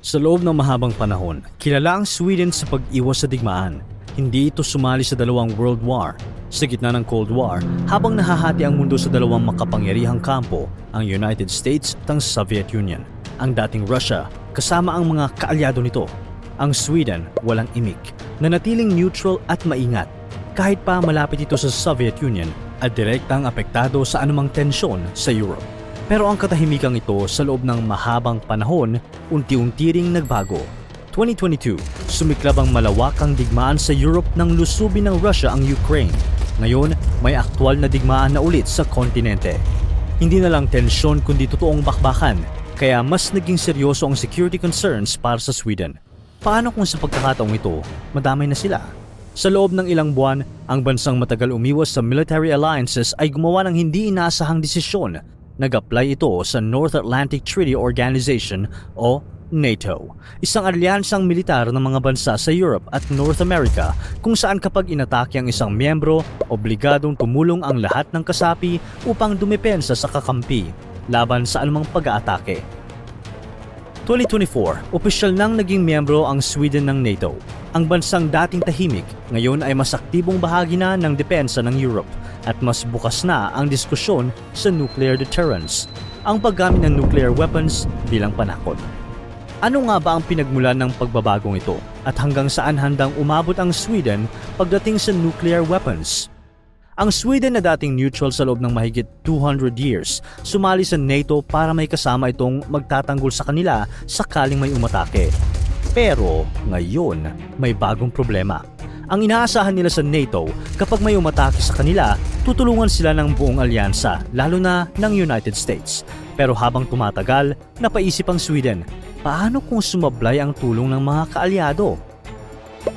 Sa loob ng mahabang panahon, kilala ang Sweden sa pag-iwas sa digmaan. Hindi ito sumali sa dalawang World War. Sa gitna ng Cold War, habang nahahati ang mundo sa dalawang makapangyarihang kampo, ang United States at ang Soviet Union. Ang dating Russia, kasama ang mga kaalyado nito. Ang Sweden, walang imik, nanatiling neutral at maingat. Kahit pa malapit ito sa Soviet Union at direktang apektado sa anumang tensyon sa Europe. Pero ang katahimikang ito sa loob ng mahabang panahon, unti-unti ring nagbago. 2022, sumiklab ang malawakang digmaan sa Europe nang lusubin ng Russia ang Ukraine. Ngayon, may aktwal na digmaan na ulit sa kontinente. Hindi na lang tensyon kundi totoong bakbakan, kaya mas naging seryoso ang security concerns para sa Sweden. Paano kung sa pagkakataong ito, madamay na sila? Sa loob ng ilang buwan, ang bansang matagal umiwas sa military alliances ay gumawa ng hindi inaasahang desisyon. Nag-apply ito sa North Atlantic Treaty Organization o NATO, isang alyansang militar ng mga bansa sa Europe at North America kung saan kapag inatake ang isang miyembro, obligadong tumulong ang lahat ng kasapi upang dumepensa sa kakampi laban sa anumang pag-aatake. 2024, opisyal nang naging miyembro ang Sweden ng NATO. Ang bansang dating tahimik, ngayon ay mas aktibong bahagi na ng depensa ng Europe at mas bukas na ang diskusyon sa nuclear deterrence, ang paggamit ng nuclear weapons bilang panakot. Ano nga ba ang pinagmulan ng pagbabagong ito at hanggang saan handang umabot ang Sweden pagdating sa nuclear weapons? Ang Sweden na dating neutral sa loob ng mahigit 200 years, sumali sa NATO para may kasama itong magtatanggol sa kanila sakaling may umatake. Pero ngayon, may bagong problema. Ang inaasahan nila sa NATO, kapag may umatake sa kanila, tutulungan sila ng buong alyansa, lalo na ng United States. Pero habang tumatagal, napaisip ang Sweden, paano kung sumablay ang tulong ng mga kaalyado?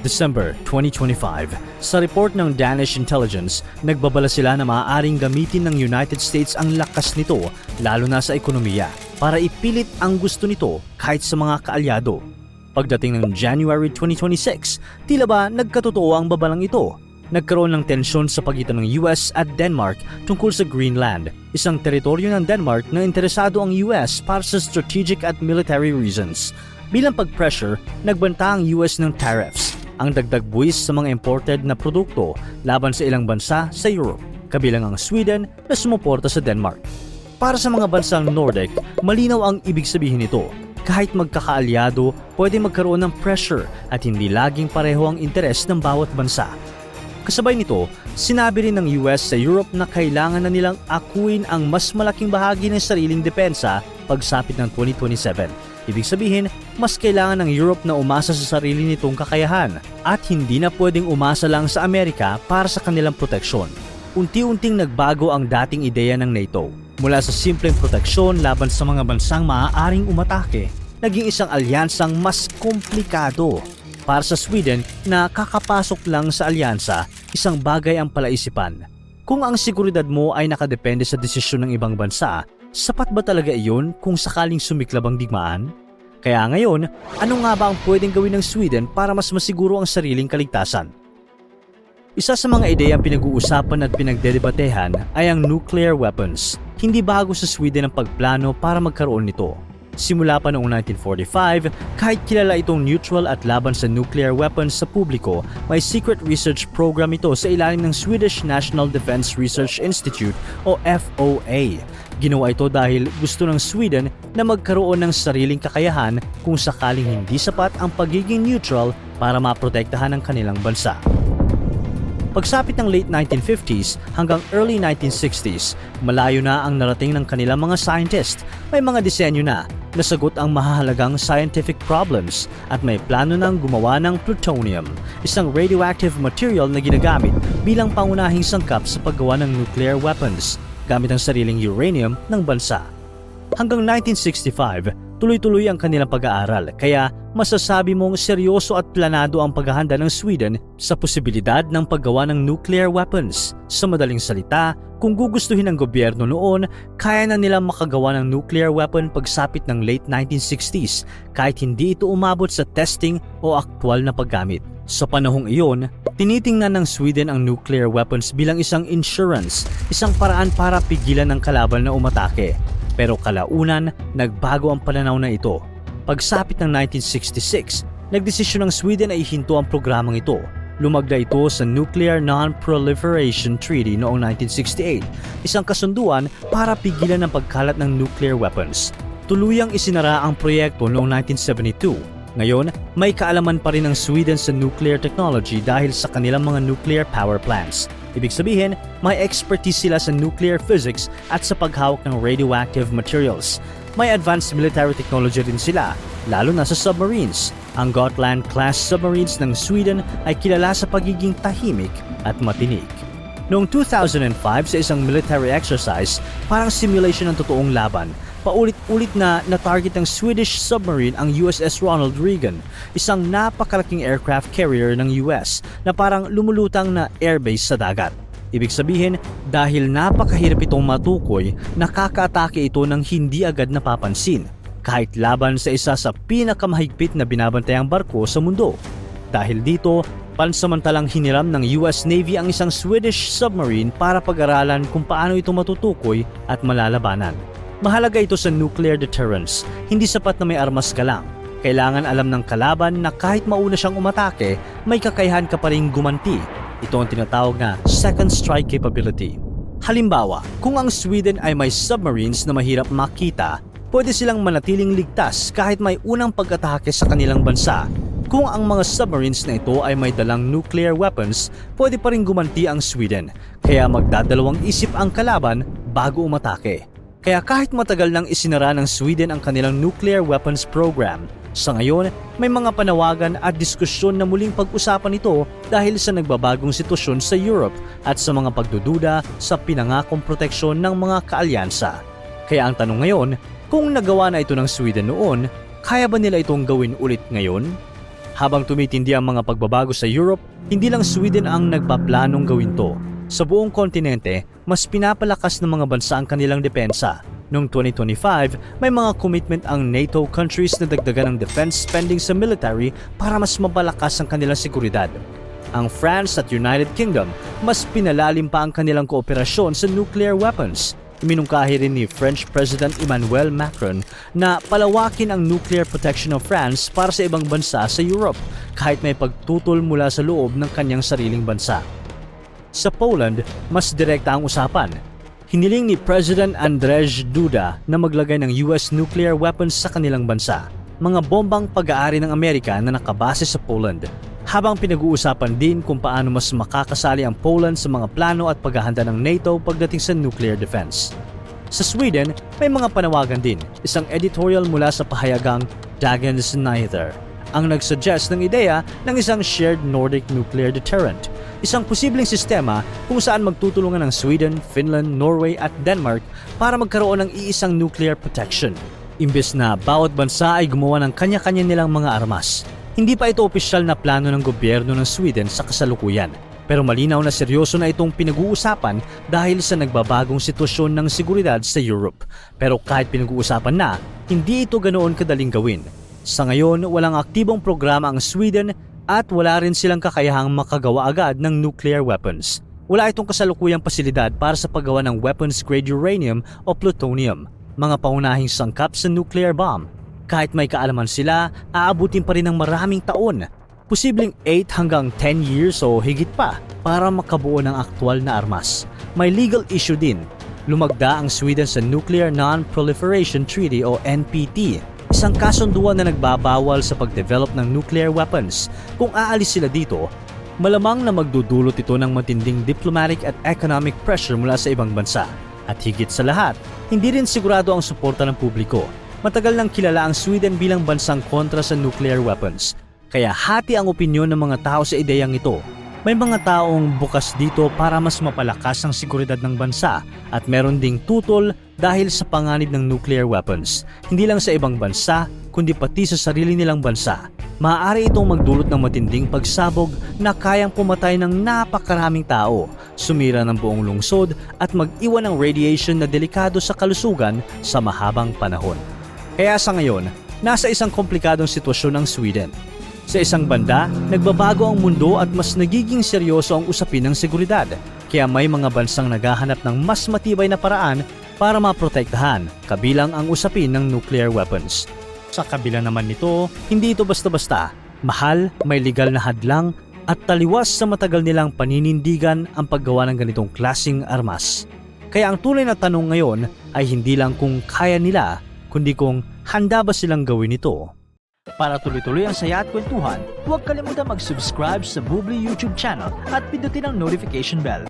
December 2025, sa report ng Danish Intelligence, nagbabala sila na maaaring gamitin ng United States ang lakas nito, lalo na sa ekonomiya, para ipilit ang gusto nito kahit sa mga kaalyado. Pagdating ng January 2026, tila ba nagkatotoo ang babalang ito? Nagkaroon ng tensyon sa pagitan ng US at Denmark tungkol sa Greenland, isang teritoryo ng Denmark na interesado ang US para sa strategic at military reasons. Bilang pag-pressure, nagbanta ang US ng tariffs, ang dagdag buwis sa mga imported na produkto laban sa ilang bansa sa Europe, kabilang ang Sweden na sumuporta sa Denmark. Para sa mga bansang Nordic, malinaw ang ibig sabihin nito. Kahit magkakaalyado, pwede magkaroon ng pressure at hindi laging pareho ang interes ng bawat bansa. Kasabay nito, sinabi rin ng US sa Europe na kailangan na nilang akuin ang mas malaking bahagi ng sariling depensa pagsapit ng 2027. Ibig sabihin, mas kailangan ng Europe na umasa sa sarili nitong kakayahan at hindi na pwedeng umasa lang sa Amerika para sa kanilang proteksyon. Unti-unting nagbago ang dating ideya ng NATO. Mula sa simpleng proteksyon laban sa mga bansang maaaring umatake, naging isang alyansang mas komplikado. Para sa Sweden na kakapasok lang sa alyansa, isang bagay ang palaisipan. Kung ang seguridad mo ay nakadepende sa desisyon ng ibang bansa, sapat ba talaga iyon kung sakaling sumiklab ang digmaan? Kaya ngayon, ano nga ba ang pwedeng gawin ng Sweden para mas masiguro ang sariling kaligtasan? Isa sa mga ideyang pinag-uusapan at pinagdedebatehan ay ang nuclear weapons. Hindi bago sa Sweden ang pagplano para magkaroon nito. Simula pa noong 1945, kahit kilala itong neutral at laban sa nuclear weapons sa publiko, may secret research program ito sa ilalim ng Swedish National Defense Research Institute o FOA. Ginawa ito dahil gusto ng Sweden na magkaroon ng sariling kakayahan kung sakaling hindi sapat ang pagiging neutral para maprotektahan ang kanilang bansa. Pagsapit ng late 1950s hanggang early 1960s, malayo na ang narating ng kanilang mga scientist. May mga disenyo na, nasagot ang mahahalagang scientific problems at may plano ng gumawa ng plutonium, isang radioactive material na ginagamit bilang pangunahing sangkap sa paggawa ng nuclear weapons, gamit ang sariling uranium ng bansa. Hanggang 1965, tuloy-tuloy ang kanilang pag-aaral, kaya masasabi mong seryoso at planado ang paghahanda ng Sweden sa posibilidad ng paggawa ng nuclear weapons. Sa madaling salita, kung gugustuhin ng gobyerno noon, kaya na nilang makagawa ng nuclear weapon pagsapit ng late 1960s kahit hindi ito umabot sa testing o aktwal na paggamit. Sa panahong iyon, tinitingnan ng Sweden ang nuclear weapons bilang isang insurance, isang paraan para pigilan ng kalaban na umatake. Pero kalaunan, nagbago ang pananaw na ito. Pagsapit ng 1966, nagdesisyon ng Sweden ay ihinto ang programang ito. Lumagda ito sa Nuclear Non-Proliferation Treaty noong 1968, isang kasunduan para pigilan ang pagkalat ng nuclear weapons. Tuluyang isinara ang proyekto noong 1972. Ngayon, may kaalaman pa rin ang Sweden sa nuclear technology dahil sa kanilang mga nuclear power plants. Ibig sabihin, may expertise sila sa nuclear physics at sa paghawak ng radioactive materials. May advanced military technology rin sila, lalo na sa submarines. Ang Gotland-class submarines ng Sweden ay kilala sa pagiging tahimik at matinik. Noong 2005 sa isang military exercise, parang simulation ng totoong laban, paulit-ulit na na-target ng Swedish submarine ang USS Ronald Reagan, isang napakalaking aircraft carrier ng US na parang lumulutang na airbase sa dagat. Ibig sabihin, dahil napakahirap itong matukoy, nakakaatake ito ng hindi agad napapansin, kahit laban sa isa sa pinakamahigpit na binabantayang barko sa mundo. Dahil dito, pansamantalang hiniram ng US Navy ang isang Swedish submarine para pag-aralan kung paano ito matutukoy at malalabanan. Mahalaga ito sa nuclear deterrence, hindi sapat na may armas ka lang. Kailangan alam ng kalaban na kahit mauna siyang umatake, may kakayahan ka pa rin gumanti. Ito ang tinatawag na second strike capability. Halimbawa, kung ang Sweden ay may submarines na mahirap makita, pwede silang manatiling ligtas kahit may unang pag-atake sa kanilang bansa. Kung ang mga submarines na ito ay may dalang nuclear weapons, pwede pa rin gumanti ang Sweden, kaya magdadalawang isip ang kalaban bago umatake. Kaya kahit matagal nang isinara ng Sweden ang kanilang nuclear weapons program, sa ngayon may mga panawagan at diskusyon na muling pag-usapan ito dahil sa nagbabagong sitwasyon sa Europe at sa mga pagdududa sa pinangakong proteksyon ng mga kaalyansa. Kaya ang tanong ngayon, kung nagawa na ito ng Sweden noon, kaya ba nila itong gawin ulit ngayon? Habang tumitindi ang mga pagbabago sa Europe, hindi lang Sweden ang nagpaplanong gawin to. Sa buong kontinente, mas pinapalakas ng mga bansa ang kanilang depensa. Noong 2025, may mga commitment ang NATO countries na dagdagan ang defense spending sa military para mas mapalakas ang kanilang seguridad. Ang France at United Kingdom, mas pinalalim pa ang kanilang kooperasyon sa nuclear weapons. Iminungkahi rin ni French President Emmanuel Macron na palawakin ang nuclear protection of France para sa ibang bansa sa Europe, kahit may pagtutol mula sa loob ng kanyang sariling bansa. Sa Poland, mas direkta ang usapan. Hiniling ni President Andrzej Duda na maglagay ng US nuclear weapons sa kanilang bansa, mga bombang pag-aari ng Amerika na nakabase sa Poland. Habang pinag-uusapan din kung paano mas makakasali ang Poland sa mga plano at paghahanda ng NATO pagdating sa nuclear defense. Sa Sweden, may mga panawagan din, isang editorial mula sa pahayagang Dagens Nyheter ang nagsuggest ng ideya ng isang shared Nordic nuclear deterrent, isang posibleng sistema kung saan magtutulungan ng Sweden, Finland, Norway at Denmark para magkaroon ng iisang nuclear protection. Imbes na bawat bansa ay gumawa ng kanya-kanya nilang mga armas. Hindi pa ito opisyal na plano ng gobyerno ng Sweden sa kasalukuyan. Pero malinaw na seryoso na itong pinag-uusapan dahil sa nagbabagong sitwasyon ng seguridad sa Europe. Pero kahit pinag-uusapan na, hindi ito ganoon kadaling gawin. Sa ngayon, walang aktibong programa ang Sweden at wala rin silang kakayahang makagawa agad ng nuclear weapons. Wala itong kasalukuyang pasilidad para sa paggawa ng weapons-grade uranium o plutonium, mga paunahing sangkap sa nuclear bomb. Kahit may kaalaman sila, aabutin pa rin ng maraming taon, posibleng 8 hanggang 10 years o higit pa para makabuo ng aktwal na armas. May legal issue din. Lumagda ang Sweden sa Nuclear Non-Proliferation Treaty o NPT, isang kasunduan na nagbabawal sa pag-develop ng nuclear weapons. Kung aalis sila dito, malamang na magdudulot ito ng matinding diplomatic at economic pressure mula sa ibang bansa. At higit sa lahat, hindi rin sigurado ang suporta ng publiko. Matagal nang kilala ang Sweden bilang bansang kontra sa nuclear weapons, kaya hati ang opinyon ng mga tao sa ideyang ito. May mga taong bukas dito para mas mapalakas ang seguridad ng bansa at meron ding tutol dahil sa panganib ng nuclear weapons. Hindi lang sa ibang bansa, kundi pati sa sarili nilang bansa. Maaari itong magdulot ng matinding pagsabog na kayang pumatay ng napakaraming tao, sumira ng buong lungsod at mag-iwan ng radiation na delikado sa kalusugan sa mahabang panahon. Kaya sa ngayon, nasa isang komplikadong sitwasyon ang Sweden. Sa isang banda, nagbabago ang mundo at mas nagiging seryoso ang usapin ng seguridad. Kaya may mga bansang naghahanap ng mas matibay na paraan para maprotektahan, kabilang ang usapin ng nuclear weapons. Sa kabila naman nito, hindi ito basta-basta. Mahal, may legal na hadlang, at taliwas sa matagal nilang paninindigan ang paggawa ng ganitong klasing armas. Kaya ang tunay na tanong ngayon ay hindi lang kung kaya nila, kundi kung handa ba silang gawin ito. Para tuloy-tuloy ang saya at kwentuhan, huwag kalimutan mag-subscribe sa Bubbly YouTube channel at pindutin ang notification bell.